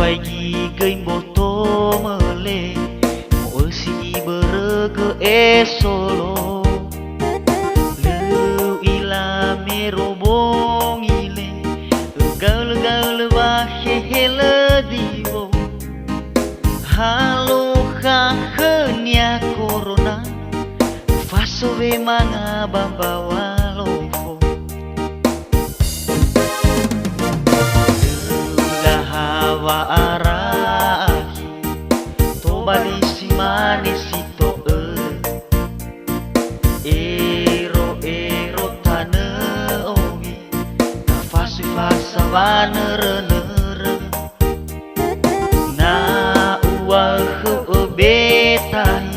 phai gi gây một tô mơ lê mơ si bơ cơ e solo lưu ila mero bong ile gal gal wa he le divo halo kha khnya corona faso ve manga bambawa lofo hawa arahi to balisi manisito ero ero tane ongi na fasi fasa vaner na uwa khu betai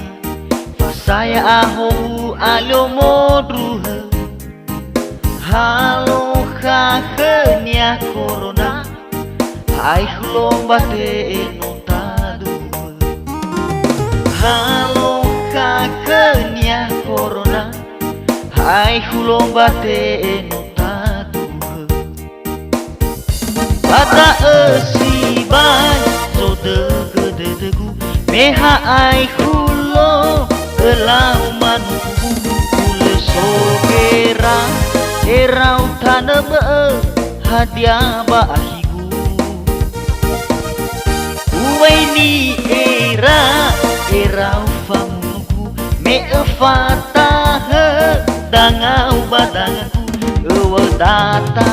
fasaya aho alio modru halo kha khnya corona ai lomba te notado halo kakenya corona ai lomba te notado bata si bai so de gu meha ai hulo elau manu kule sogera erau taneme hadiah bahi ni era famuku me fata dangau badanganku ewa data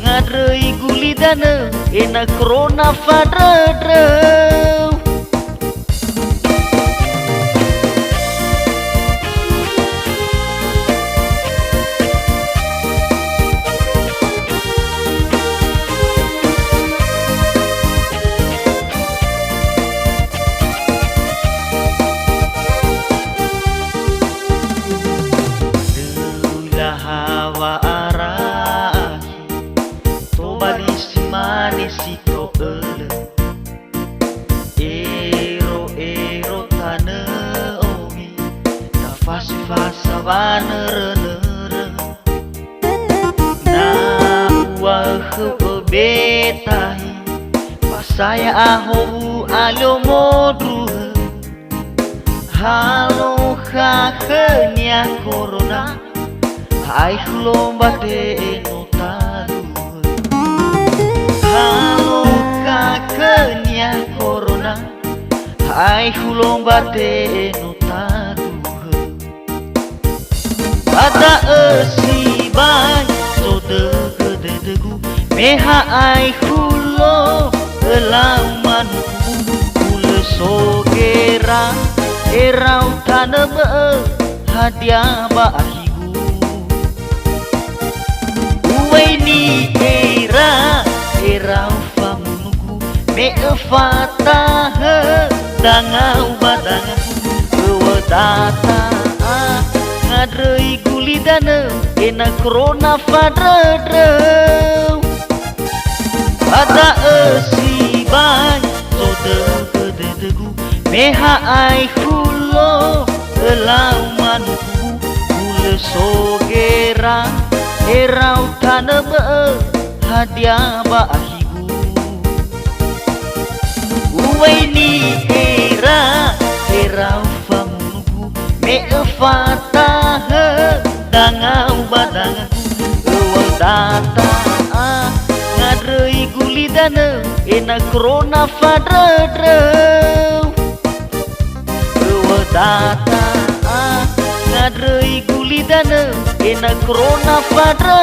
ngadrei gulidana ena corona fadre hawa arahi to balisi manisito ero ero tane ongi ta fasi fasa vaner na uwa khu betai pasaya aho alio modru halo kha khnya corona ai lomba te notado halo kakenya corona ai lomba te notado ada si bai so de gu meha ai hulo elau manu kule sogera erau taneme hadiah bahi ni era famuku me fata dangau badanganku ewa data ngadrei gulidana ena corona fadre ada si bai so de gu meha ai hulo elau manuku kule sogera erau taneme hadiah bahigu ni erau famuku me fata dangau badanganku ewa data ngadrei gulidana ena corona fadre ewa data ngadrei gulidana ena corona fadre